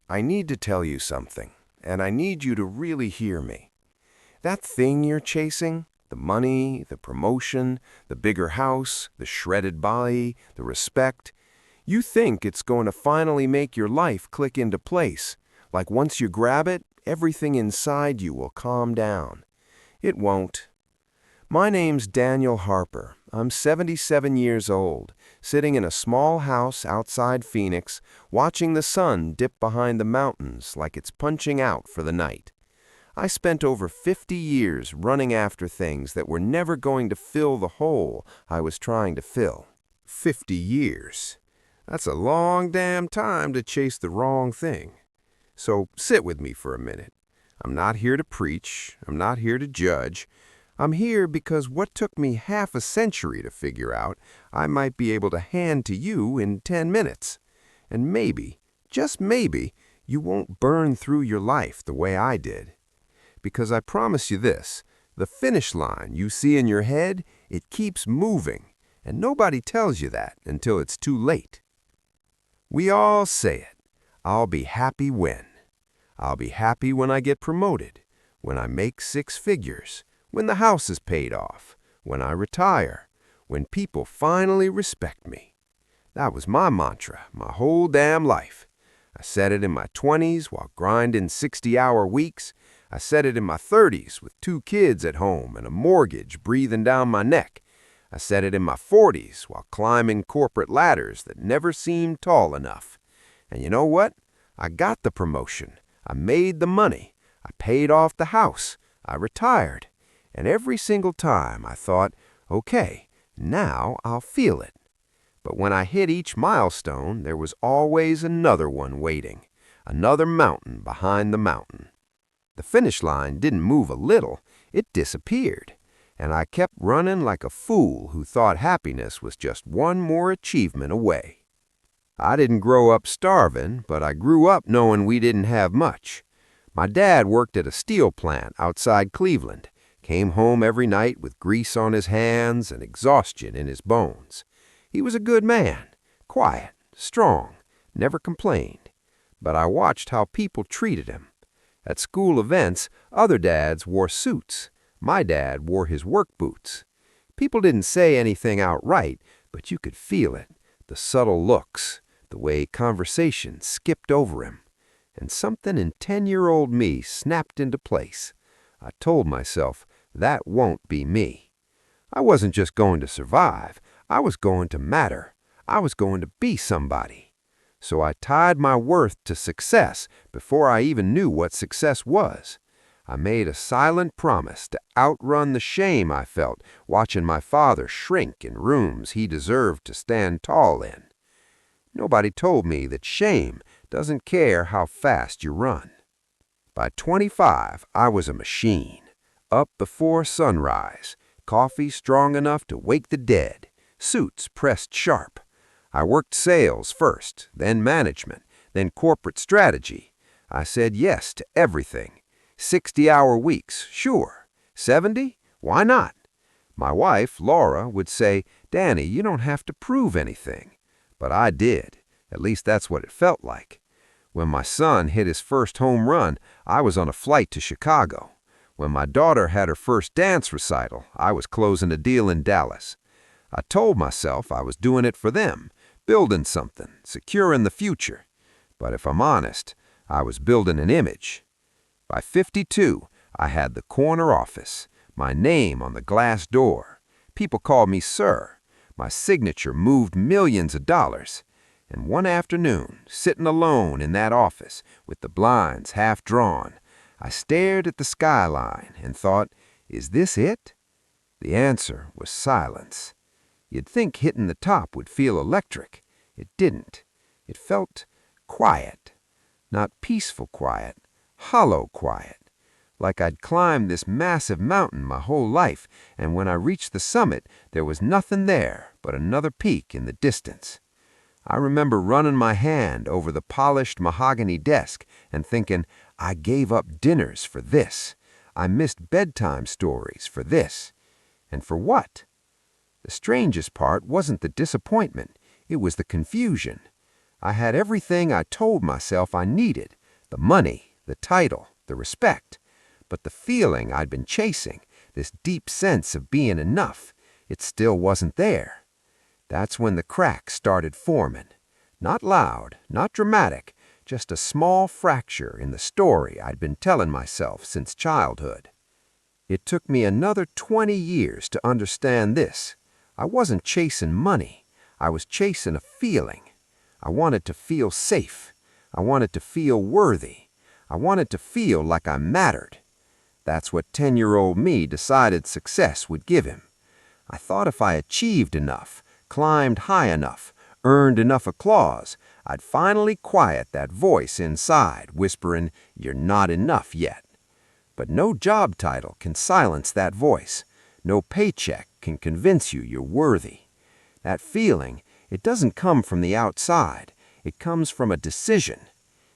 I need to tell you something, and I need you to really hear me. That thing you're chasing, the money, the promotion, the bigger house, the shredded body, the respect, you think it's going to finally make your life click into place. Like once you grab it, everything inside you will calm down. It won't. My name's Daniel Harper. I'm 77 years old, sitting in a small house outside Phoenix, watching the sun dip behind the mountains like it's punching out for the night. I spent over 50 years running after things that were never going to fill the hole I was trying to fill. 50 years. That's a long damn time to chase the wrong thing. So sit with me for a minute. I'm not here to preach. I'm not here to judge. I'm here because what took me half a century to figure out, I might be able to hand to you in 10 minutes. And maybe, just maybe, you won't burn through your life the way I did. Because I promise you this, the finish line you see in your head, it keeps moving, and nobody tells you that until it's too late. We all say it. I'll be happy when. I'll be happy when I get promoted, when I make 6 figures, when the house is paid off, when I retire, when people finally respect me. That was my mantra my whole damn life. I said it in my 20s while grinding 60-hour weeks. I said it in my 30s with 2 kids at home and a mortgage breathing down my neck. I said it in my 40s while climbing corporate ladders that never seemed tall enough. And you know what? I got the promotion. I made the money. I paid off the house. I retired. And every single time I thought, okay, now I'll feel it. But when I hit each milestone, there was always another one waiting, another mountain behind the mountain. The finish line didn't move a little, it disappeared. And I kept running like a fool who thought happiness was just one more achievement away. I didn't grow up starving, but I grew up knowing we didn't have much. My dad worked at a steel plant outside Cleveland. Came home every night with grease on his hands and exhaustion in his bones. He was a good man, quiet, strong, never complained. But I watched how people treated him. At school events, other dads wore suits. My dad wore his work boots. People didn't say anything outright, but you could feel it, the subtle looks, the way conversation skipped over him. And something in 10-year-old me snapped into place. I told myself, that won't be me. I wasn't just going to survive. I was going to matter. I was going to be somebody. So I tied my worth to success before I even knew what success was. I made a silent promise to outrun the shame I felt watching my father shrink in rooms he deserved to stand tall in. Nobody told me that shame doesn't care how fast you run. By 25, I was a machine. Up before sunrise, coffee strong enough to wake the dead, suits pressed sharp. I worked sales first, then management, then corporate strategy. I said yes to everything. 60-hour weeks, sure. 70? Why not? My wife, Laura, would say, Danny, you don't have to prove anything. But I did. At least that's what it felt like. When my son hit his first home run, I was on a flight to Chicago. When my daughter had her first dance recital, I was closing a deal in Dallas. I told myself I was doing it for them, building something, securing the future. But if I'm honest, I was building an image. By 52, I had the corner office, my name on the glass door. People called me sir. My signature moved millions of dollars. And one afternoon, sitting alone in that office with the blinds half drawn, I stared at the skyline and thought, is this it? The answer was silence. You'd think hitting the top would feel electric. It didn't. It felt quiet. Not peaceful quiet, hollow quiet. Like I'd climbed this massive mountain my whole life, and when I reached the summit, there was nothing there but another peak in the distance. I remember running my hand over the polished mahogany desk and thinking, I gave up dinners for this. I missed bedtime stories for this. And for what? The strangest part wasn't the disappointment. It was the confusion. I had everything I told myself I needed: the money, the title, the respect. But the feeling I'd been chasing, this deep sense of being enough, it still wasn't there. That's when the cracks started forming. Not loud, not dramatic, just a small fracture in the story I'd been telling myself since childhood. It took me another 20 years to understand this. I wasn't chasing money. I was chasing a feeling. I wanted to feel safe. I wanted to feel worthy. I wanted to feel like I mattered. That's what 10-year-old me decided success would give him. I thought if I achieved enough, climbed high enough, earned enough applause, I'd finally quiet that voice inside whispering, "You're not enough yet." But no job title can silence that voice. No paycheck can convince you you're worthy. That feeling, it doesn't come from the outside. It comes from a decision.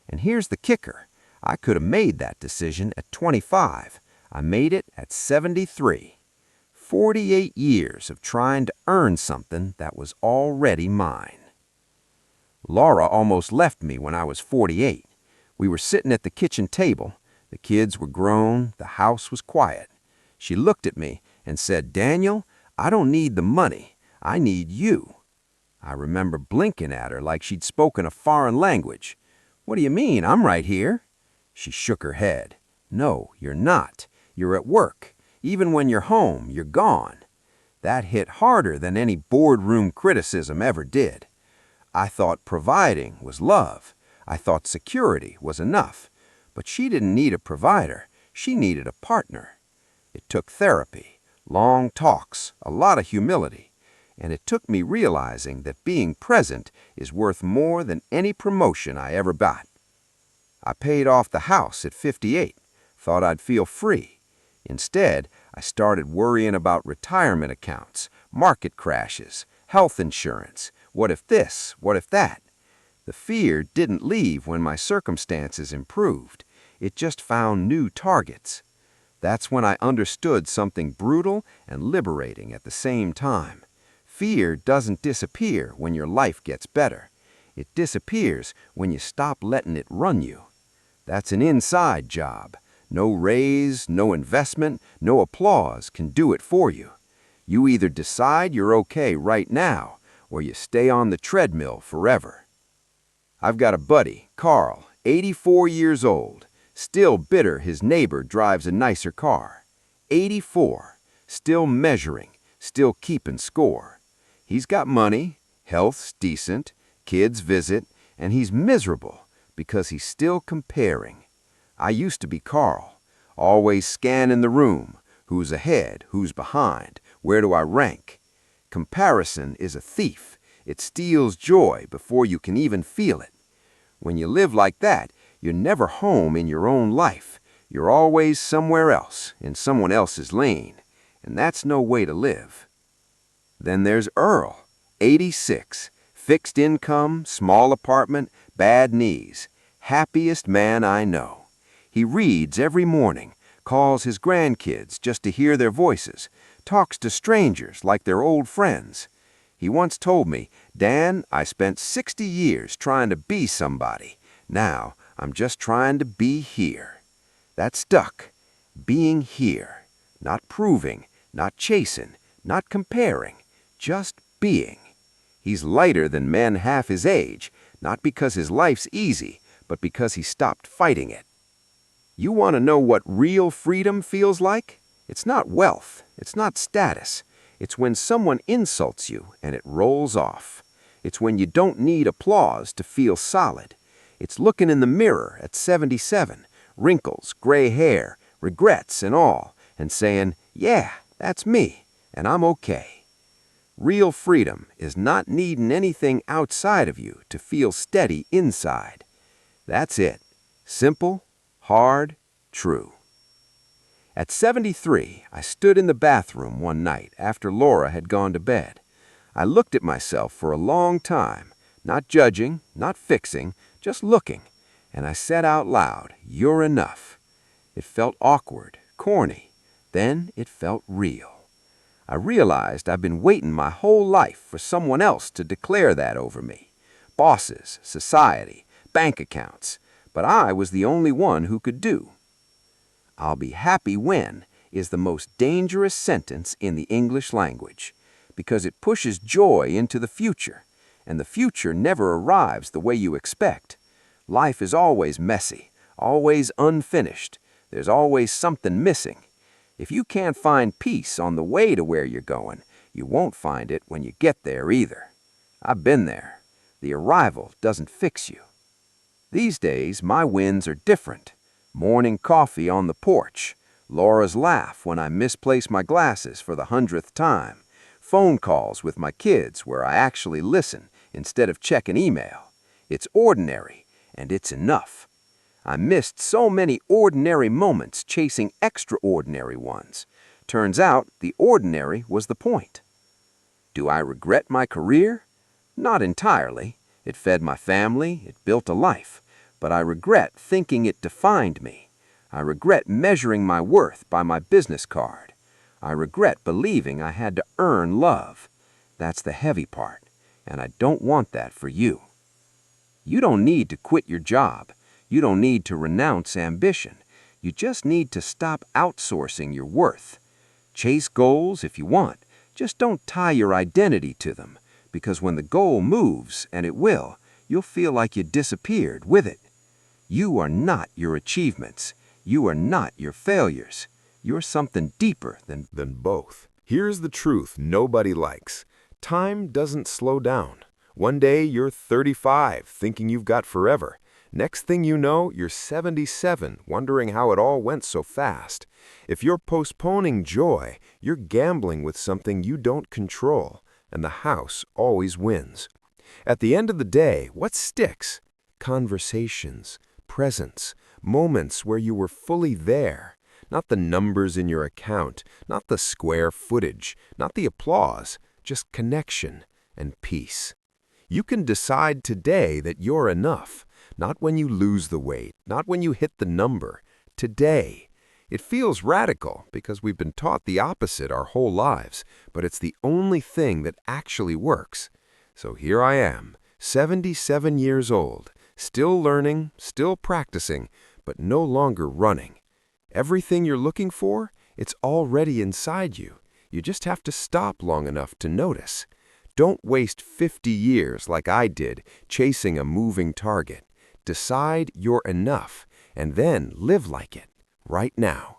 And here's the kicker. I could have made that decision at 25. I made it at 73. 48 years of trying to earn something that was already mine. Laura almost left me when I was 48. We were sitting at the kitchen table. The kids were grown. The house was quiet. She looked at me and said, "Daniel, I don't need the money. I need you." I remember blinking at her like she'd spoken a foreign language. "What do you mean? I'm right here." She shook her head. "No, you're not. You're at work. Even when you're home, you're gone." That hit harder than any boardroom criticism ever did. I thought providing was love. I thought security was enough. But she didn't need a provider. She needed a partner. It took therapy, long talks, a lot of humility. And it took me realizing that being present is worth more than any promotion I ever got. I paid off the house at 58, thought I'd feel free. Instead, I started worrying about retirement accounts, market crashes, health insurance. What if this? What if that? The fear didn't leave when my circumstances improved. It just found new targets. That's when I understood something brutal and liberating at the same time. Fear doesn't disappear when your life gets better. It disappears when you stop letting it run you. That's an inside job. No raise, no investment, no applause can do it for you. You either decide you're okay right now, or you stay on the treadmill forever. I've got a buddy, Carl, 84 years old, still bitter his neighbor drives a nicer car. 84, still measuring, still keeping score. He's got money, health's decent, kids visit, and he's miserable because he's still comparing. I used to be Carl, always scanning the room. Who's ahead? Who's behind? Where do I rank? Comparison is a thief. It steals joy before you can even feel it. When you live like that, you're never home in your own life. You're always somewhere else, in someone else's lane. And that's no way to live. Then there's Earl, 86, fixed income, small apartment, bad knees. Happiest man I know. He reads every morning, calls his grandkids just to hear their voices, talks to strangers like they're old friends. He once told me, "Dan, I spent 60 years trying to be somebody. Now, I'm just trying to be here." That stuck. Being here. Not proving, not chasing, not comparing, just being. He's lighter than men half his age, not because his life's easy, but because he stopped fighting it. You want to know what real freedom feels like? It's not wealth. It's not status. It's when someone insults you and it rolls off. It's when you don't need applause to feel solid. It's looking in the mirror at 77, wrinkles, gray hair, regrets and all, and saying, "Yeah, that's me, and I'm okay." Real freedom is not needing anything outside of you to feel steady inside. That's it. Simple, hard, true. At 73, I stood in the bathroom one night after Laura had gone to bed. I looked at myself for a long time, not judging, not fixing, just looking, and I said out loud, "You're enough." It felt awkward, corny. Then it felt real. I realized I've been waiting my whole life for someone else to declare that over me. bosses, society, bank accounts, but I was the only one who could do. "I'll be happy when" is the most dangerous sentence in the English language, because it pushes joy into the future, and the future never arrives the way you expect. Life is always messy, always unfinished. There's always something missing. If you can't find peace on the way to where you're going, you won't find it when you get there either. I've been there. The arrival doesn't fix you. These days, my wins are different. Morning coffee on the porch, Laura's laugh when I misplace my glasses for the 100th time, phone calls with my kids where I actually listen instead of checking email. It's ordinary, and it's enough. I missed so many ordinary moments chasing extraordinary ones. Turns out the ordinary was the point. Do I regret my career? Not entirely. It fed my family, it built a life. But I regret thinking it defined me. I regret measuring my worth by my business card. I regret believing I had to earn love. That's the heavy part, and I don't want that for you. You don't need to quit your job. You don't need to renounce ambition. You just need to stop outsourcing your worth. Chase goals if you want. Just don't tie your identity to them, because when the goal moves, and it will, you'll feel like you disappeared with it. You are not your achievements. You are not your failures. You're something deeper than both. Here's the truth nobody likes. Time doesn't slow down. One day you're 35, thinking you've got forever. Next thing you know, you're 77, wondering how it all went so fast. If you're postponing joy, you're gambling with something you don't control, and the house always wins. At the end of the day, what sticks? Conversations, presence, moments where you were fully there. Not the numbers in your account, not the square footage, not the applause, just connection and peace. You can decide today that you're enough. Not when you lose the weight, not when you hit the number. Today. It feels radical because we've been taught the opposite our whole lives, but it's the only thing that actually works. So here I am, 77 years old, still learning, still practicing, but no longer running. Everything you're looking for, it's already inside you. You just have to stop long enough to notice. Don't waste 50 years like I did chasing a moving target. Decide you're enough, and then live like it, right now.